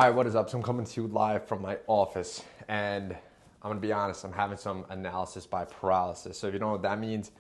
All right, what is up? So I'm coming to you live from my office, and I'm gonna be honest, I'm having some analysis by paralysis. So if you don't know what that means,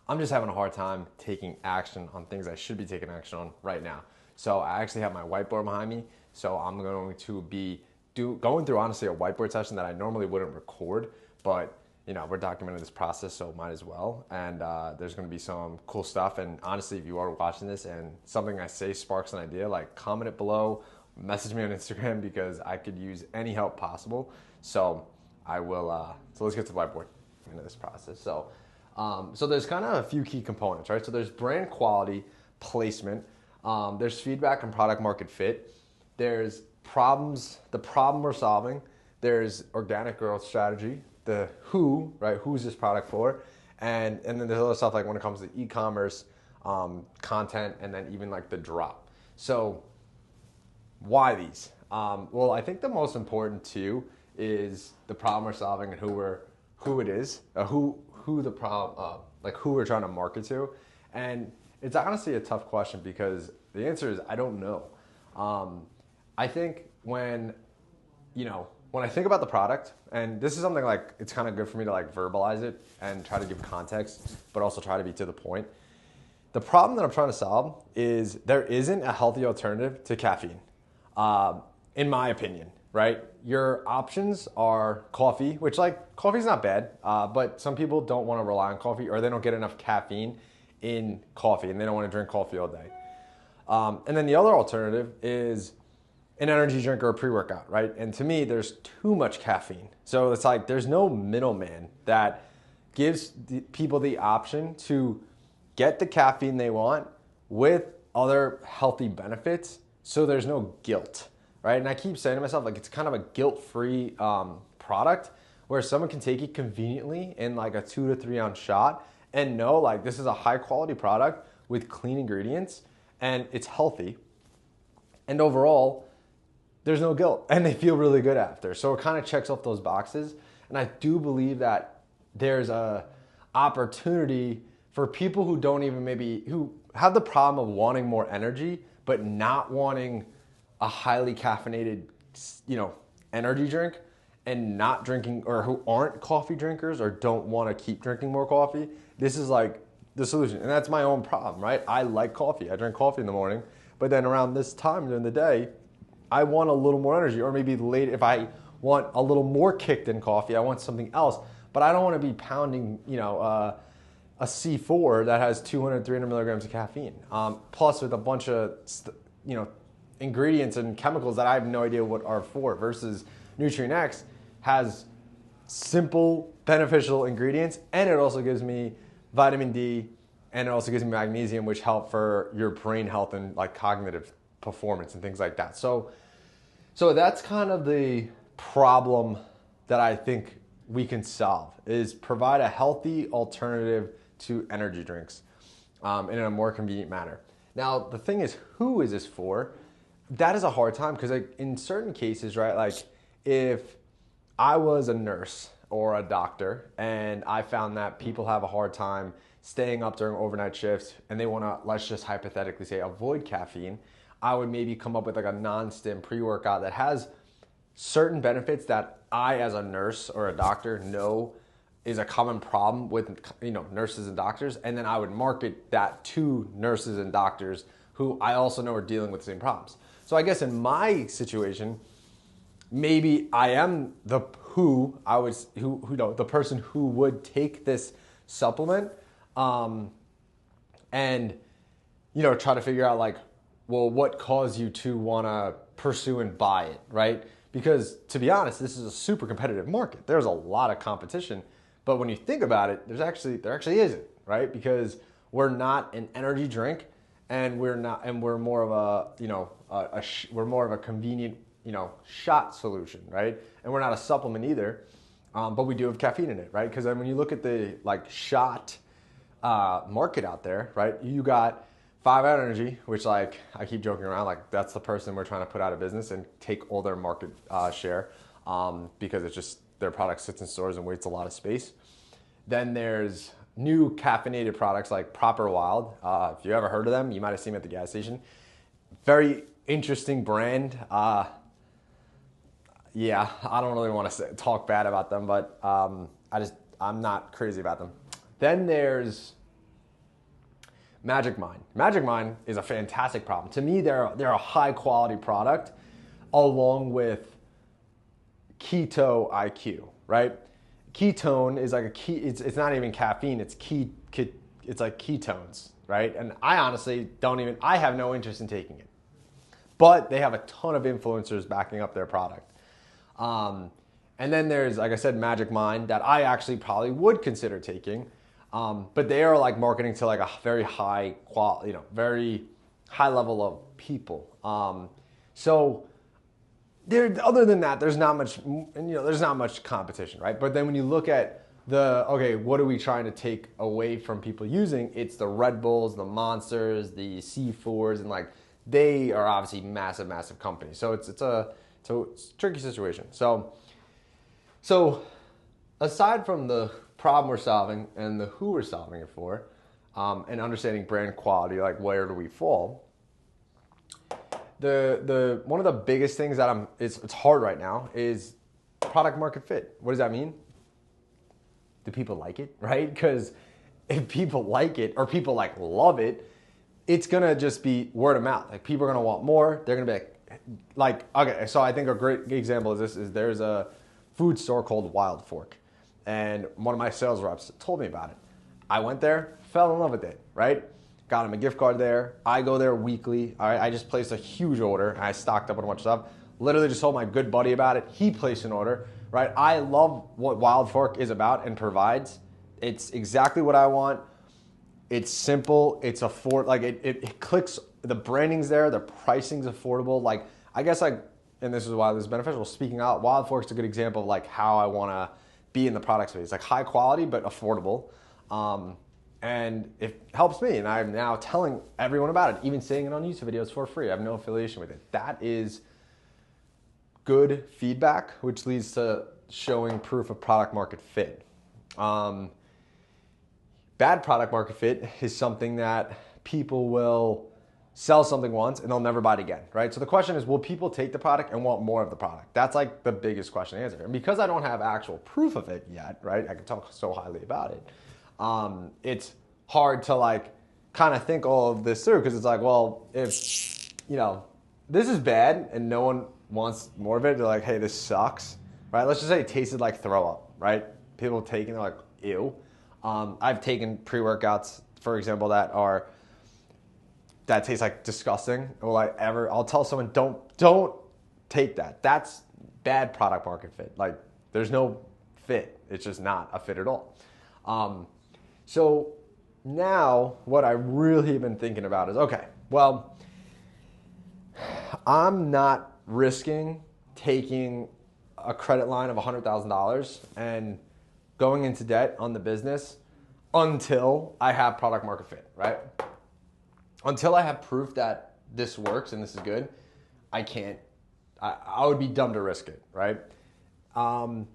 I'm just having a hard time taking action on things I should be taking action on right now. So I actually have my whiteboard behind me, so I'm going to be going through honestly a whiteboard session that I normally wouldn't record, but we're documenting this process, so might as well. And there's going to be some cool stuff. And honestly, if you are watching this and something I say sparks an idea, like comment it below, message me on Instagram because I could use any help possible. So I will. So let's get to the whiteboard into this process. So there's kind of a few key components, right? So there's brand quality, placement. There's feedback and product market fit. There's problems, the problem we're solving. There's organic growth strategy. The who, right? Who's this product for? And then there's other stuff like when it comes to e-commerce, content, and then even like the drop. So why these? Well, I think the most important too is the problem we're solving and who it is, who the problem, like who we're trying to market to. And it's honestly a tough question because the answer is I don't know. I think when I think about the product, and this is something like it's kind of good for me to like verbalize it and try to give context, but also try to be to the point. The problem that I'm trying to solve is there isn't a healthy alternative to caffeine, in my opinion, right? Your options are coffee, which like coffee's not bad, but some people don't want to rely on coffee or they don't get enough caffeine in coffee and they don't want to drink coffee all day. And then the other alternative is an energy drink or a pre-workout, right? And to me, there's too much caffeine. So it's like there's no middleman that gives people the option to get the caffeine they want with other healthy benefits. So there's no guilt, right? And I keep saying to myself, like it's kind of a guilt-free product where someone can take it conveniently in like a 2 to 3 ounce shot and know like this is a high quality product with clean ingredients and it's healthy. And overall, there's no guilt and they feel really good after. So it kind of checks off those boxes. And I do believe that there's a opportunity for people who don't even who have the problem of wanting more energy, but not wanting a highly caffeinated, energy drink and not drinking, or who aren't coffee drinkers or don't want to keep drinking more coffee. This is like the solution. And that's my own problem, right? I like coffee. I drink coffee in the morning, but then around this time during the day, I want a little more energy, or maybe late if I want a little more kick than coffee, I want something else. But I don't want to be pounding, a C4 that has 200, 300 milligrams of caffeine, plus with a bunch of, ingredients and chemicals that I have no idea what are for. Versus Nutrient X has simple, beneficial ingredients, and it also gives me vitamin D, and it also gives me magnesium, which help for your brain health and like cognitive performance and things like that. So that's kind of the problem that I think we can solve, is provide a healthy alternative to energy drinks in a more convenient manner. Now, the thing is, who is this for? That is a hard time because like in certain cases, right, like if I was a nurse or a doctor and I found that people have a hard time staying up during overnight shifts and they want to, let's just hypothetically say, avoid caffeine, I would maybe come up with like a non-stim pre-workout that has certain benefits that I, as a nurse or a doctor, know is a common problem with nurses and doctors, and then I would market that to nurses and doctors who I also know are dealing with the same problems. So I guess in my situation, maybe I am the person who would take this supplement, and try to figure out like, well, what caused you to want to pursue and buy it, right? Because to be honest, this is a super competitive market. There's a lot of competition, but when you think about it, there actually isn't, right? Because we're not an energy drink, and we're more of we're more of a convenient, shot solution, right? And we're not a supplement either, but we do have caffeine in it, right? Because then when you look at the like shot market out there, right? You got 5-Hour Energy, which like I keep joking around, like that's the person we're trying to put out of business and take all their market share, because it's just their product sits in stores and waits a lot of space. Then there's new caffeinated products like Proper Wild. If you ever heard of them, you might have seen them at the gas station. Very interesting brand. Yeah, I don't really want to talk bad about them, but I'm not crazy about them. Then there's Magic Mind. Magic Mind is a fantastic problem. To me, they're a high quality product along with Keto IQ, right? Ketone is like it's not even caffeine, it's like ketones, right? And I honestly I have no interest in taking it. But they have a ton of influencers backing up their product. And then there's, like I said, Magic Mind that I actually probably would consider taking. But they are like marketing to like a very high quality, very high level of people. So other than that, there's not much competition, right? But then when you look at what are we trying to take away from people using? It's the Red Bulls, the Monsters, the C4s, and like they are obviously massive, massive companies. So it's a tricky situation. So aside from the problem we're solving and the who we're solving it for, and understanding brand quality, like where do we fall? The one of the biggest things that it's hard right now is product market fit. What does that mean? Do people like it, right? Because if people like it or people like love it, it's gonna just be word of mouth. Like people are gonna want more. They're gonna be like okay. So I think a great example of this is there's a food store called Wild Fork, and one of my sales reps told me about it. I went there, fell in love with it, right? Got him a gift card there. I go there weekly. I just placed a huge order. I stocked up on a bunch of stuff. Literally just told my good buddy about it. He placed an order, right? I love what Wild Fork is about and provides. It's exactly what I want. It's simple. It's it clicks. The branding's there. The pricing's affordable. Like I guess and this is why this is beneficial. Speaking out, Wild Fork's a good example of like how I want to be in the product space. Like high quality but affordable. And it helps me, and I'm now telling everyone about it, even saying it on YouTube videos for free. I have no affiliation with it. That is good feedback, which leads to showing proof of product market fit. Bad product market fit is something that people will sell something once and they'll never buy it again, right? So the question is, will people take the product and want more of the product? That's like the biggest question to answer. And because I don't have actual proof of it yet, right? I can talk so highly about it. It's hard to like kind of think all of this through because it's like, well, if, this is bad and no one wants more of it, they're like, hey, this sucks, right? Let's just say it tasted like throw up, right? People taking it, they're like, ew. I've taken pre-workouts, for example, that taste like disgusting. I'll tell someone, don't take that. That's bad product market fit. Like there's no fit. It's just not a fit at all. So now what I really have been thinking about is, okay, well, I'm not risking taking a credit line of $100,000 and going into debt on the business until I have product market fit, right? Until I have proof that this works and this is good, I would be dumb to risk it, right? Now,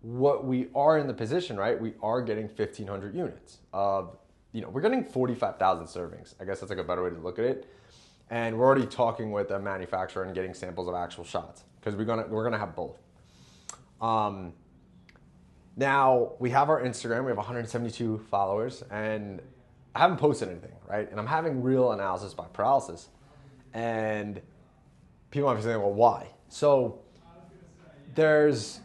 what we are in the position, right? We are getting 1,500 units of, we're getting 45,000 servings. I guess that's like a better way to look at it. And we're already talking with a manufacturer and getting samples of actual shots because we're gonna have both. Now we have our Instagram. We have 172 followers, and I haven't posted anything, right? And I'm having real analysis by paralysis, and people might be saying, "Well, why?" So there's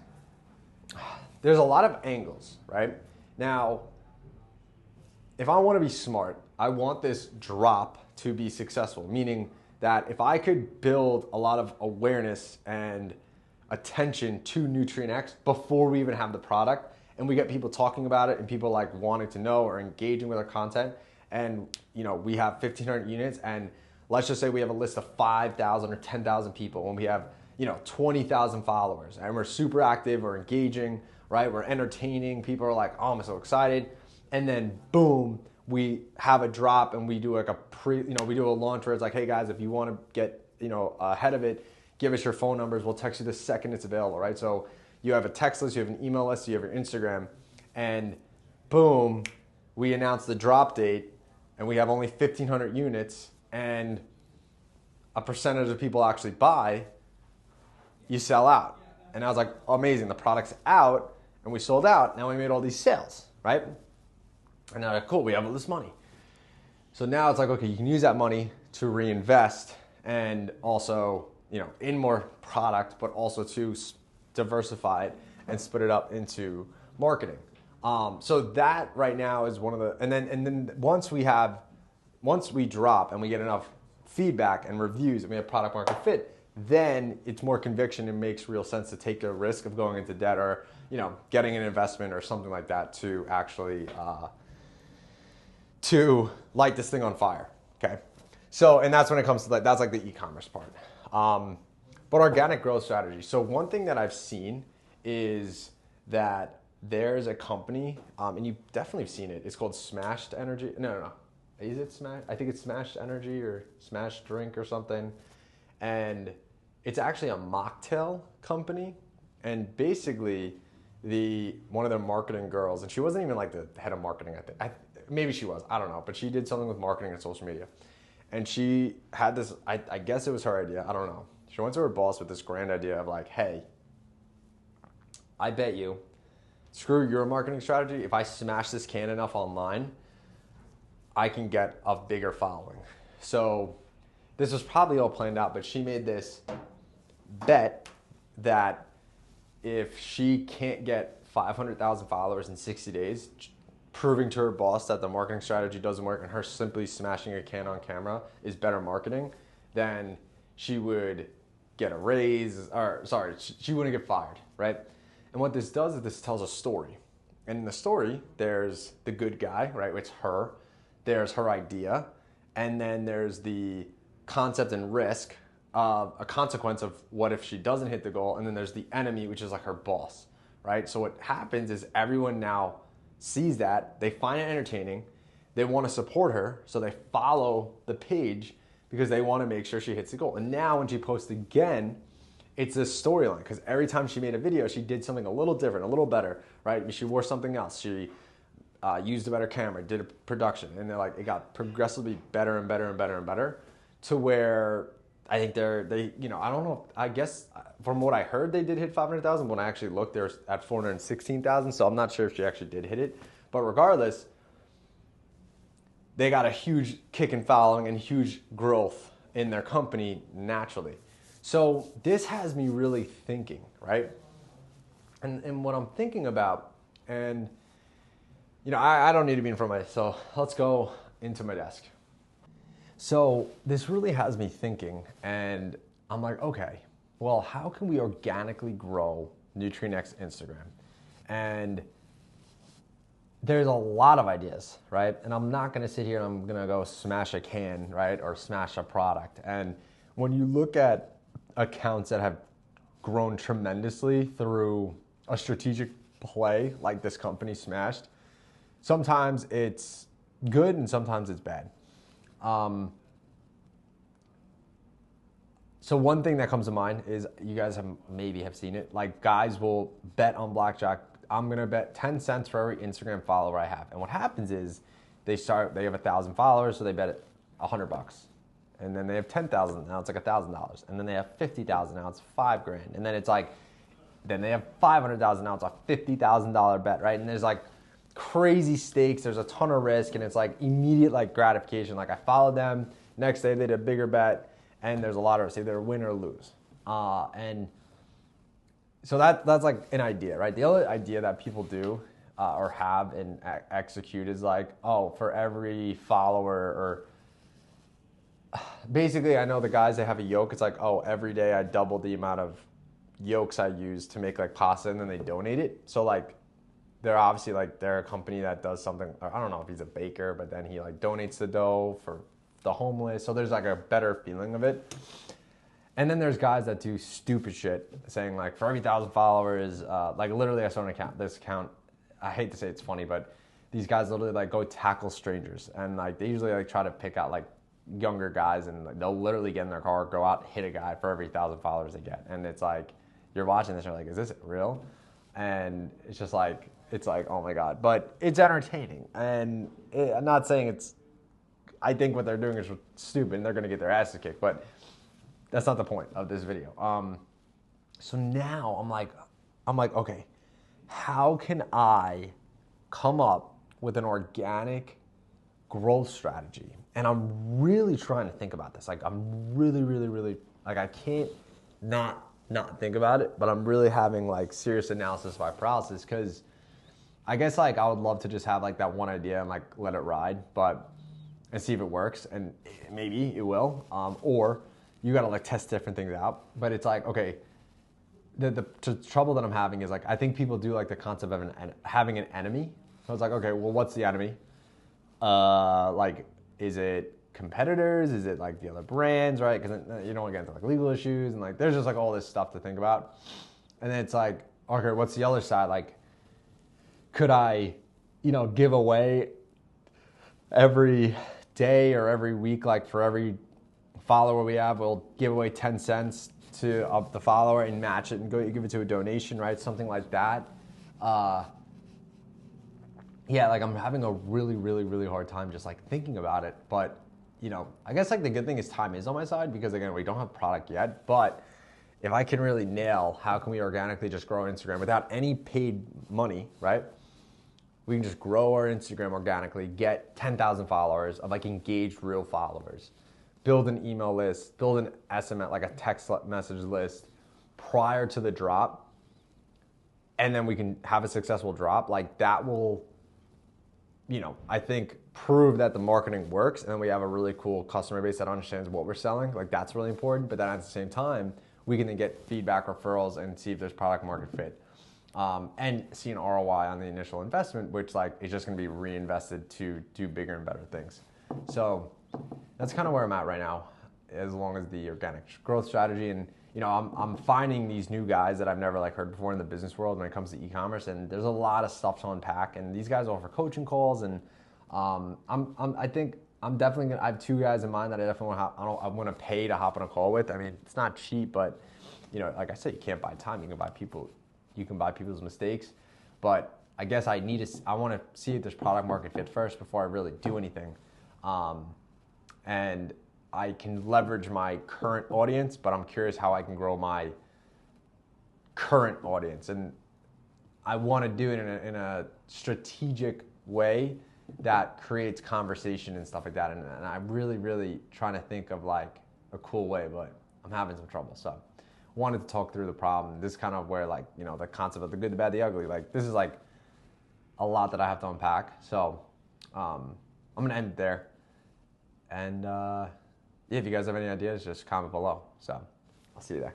a lot of angles, right? Now, if I want to be smart, I want this drop to be successful, meaning that if I could build a lot of awareness and attention to Nutrient X before we even have the product, and we get people talking about it and people like wanting to know or engaging with our content, and we have 1,500 units, and let's just say we have a list of 5,000 or 10,000 people, and we have 20,000 followers, and we're super active, we're engaging, right? We're entertaining. People are like, oh, I'm so excited. And then boom, we have a drop and we do like we do a launch where it's like, hey guys, if you want to get, ahead of it, give us your phone numbers. We'll text you the second it's available, right? So you have a text list, you have an email list, you have your Instagram, and boom, we announce the drop date and we have only 1,500 units, and a percentage of people actually buy, you sell out. And I was like, amazing, the product's out and we sold out. Now we made all these sales, right? And now cool, we have all this money. So now it's like, okay, you can use that money to reinvest and also, in more product, but also to diversify it and split it up into marketing. So that right now is one of the, and then once we drop and we get enough feedback and reviews and we have product market fit, then it's more conviction and makes real sense to take a risk of going into debt or, getting an investment or something like that to actually, to light this thing on fire. Okay. So, and that's when it comes to that's like the e-commerce part. But organic growth strategy. So one thing that I've seen is that there's a company, and you've definitely seen it. It's called Smashed Energy. No. Is it Smash? I think it's Smashed Energy or Smashed Drink or something. And it's actually a mocktail company. And basically, one of their marketing girls, and she wasn't even like the head of marketing, I think. Maybe she was. I don't know. But she did something with marketing and social media. And she had this, I guess it was her idea. I don't know. She went to her boss with this grand idea of like, hey, I bet you, screw your marketing strategy. If I smash this can enough online, I can get a bigger following. So this was probably all planned out, but she made this bet that if she can't get 500,000 followers in 60 days, proving to her boss that the marketing strategy doesn't work and her simply smashing a can on camera is better marketing, then she would get a raise, or sorry, she wouldn't get fired, right? And what this does is this tells a story. And in the story, there's the good guy, right? It's her. There's her idea. And then there's the concept and risk of a consequence of what if she doesn't hit the goal. And then there's the enemy, which is like her boss, right? So what happens is everyone now sees that, they find it entertaining, they want to support her, so they follow the page because they want to make sure she hits the goal. And now when she posts again, it's this storyline because every time she made a video, she did something a little different, a little better, right? She wore something else. She used a better camera, did a production, and they're like, it got progressively better and better and better and better to where I think they I don't know, I guess from what I heard, they did hit 500,000. When I actually looked, they were at 416,000. So I'm not sure if she actually did hit it, but regardless, they got a huge kick in following and huge growth in their company naturally. So this has me really thinking, right? And what I'm thinking about, and I don't need to be in front of so let's go into my desk. So this really has me thinking, and I'm like, okay, well, how can we organically grow NutriNext Instagram? And there's a lot of ideas, right? And I'm not gonna sit here and I'm gonna go smash a can, right? Or smash a product. And when you look at accounts that have grown tremendously through a strategic play like this company Smashed, sometimes it's good and sometimes it's bad. So one thing that comes to mind is you guys maybe have seen it. Like guys will bet on blackjack. I'm gonna bet 10 cents for every Instagram follower I have. And what happens is they have 1,000 followers, so they bet it $100. And then they have 10,000, now it's like $1,000. And then they have 50,000, now it's $5,000. And then it's like, then they have 500,000, now it's a $50,000 bet, right? And there's like crazy stakes, there's a ton of risk, and it's like immediate like gratification. Like I followed them, next day they did a bigger bet, and there's a lot of risk, either win or lose. And so that's like an idea, right? The other idea that people do or have and execute is like, oh, for every follower, or basically I know the guys that have a yolk, it's like, oh, every day I double the amount of yolks I use to make like pasta, and then they donate it. So like they're obviously like, they're a company that does something, I don't know if he's a baker, but then he like donates the dough for the homeless. So there's like a better feeling of it. And then there's guys that do stupid shit saying like, for every 1,000 followers, like literally I saw an account, this account, I hate to say it's funny, but these guys literally like go tackle strangers. And like, they usually like try to pick out like younger guys, and like, they'll literally get in their car, go out, hit a guy for every 1,000 followers they get. And it's like, you're watching this and you're like, is this real? And it's just like, oh my God, but it's entertaining. And I'm not saying I think what they're doing is stupid and they're going to get their asses kicked, but that's not the point of this video. So now I'm like, okay, how can I come up with an organic growth strategy? And I'm really trying to think about this. Like I'm really like I can't not think about it, but I'm really having like serious analysis by paralysis, because I guess like I would love to just have like that one idea and like let it ride, but and see if it works, and maybe it will. Or you gotta like test different things out. But it's like, okay, the trouble that I'm having is like I think people do like the concept of having an enemy. So it's like, okay, well, what's the enemy? Like, is it competitors? Is it like the other brands, right? Because you don't get into like legal issues, and like there's just like all this stuff to think about. And then it's like, okay, what's the other side? Like, could I, give away every day or every week, like for every follower we have, we'll give away 10 cents to the follower and match it and go give it to a donation, right? Something like that. Yeah, like I'm having a really hard time just like thinking about it. But, I guess like the good thing is time is on my side, because again, we don't have product yet. But if I can really nail how can we organically just grow Instagram without any paid money, right? We can just grow our Instagram organically, get 10,000 followers of like engaged real followers, build an email list, build an SMS, like a text message list prior to the drop, and then we can have a successful drop. Like that will, I think prove that the marketing works, and then we have a really cool customer base that understands what we're selling. Like that's really important. But then at the same time, we can then get feedback, referrals, and see if there's product market fit. And see an ROI on the initial investment, which like is just going to be reinvested to do bigger and better things. So that's kind of where I'm at right now, as long as the organic growth strategy. And I'm finding these new guys that I've never like heard before in the business world when it comes to e-commerce, and there's a lot of stuff to unpack. And these guys offer coaching calls, and I think I'm definitely gonna. I have two guys in mind that I definitely want to pay to hop on a call with. I mean, it's not cheap, but like I said, you can't buy time. You can buy people. You can buy people's mistakes, but I guess I want to see if there's product market fit first before I really do anything. And I can leverage my current audience, but I'm curious how I can grow my current audience. And I want to do it in a strategic way that creates conversation and stuff like that. And I'm really trying to think of like a cool way, but I'm having some trouble. So wanted to talk through the problem. This is kind of where like, the concept of the good, the bad, the ugly, like this is like a lot that I have to unpack. So I'm going to end it there. And yeah, if you guys have any ideas, just comment below. So I'll see you there.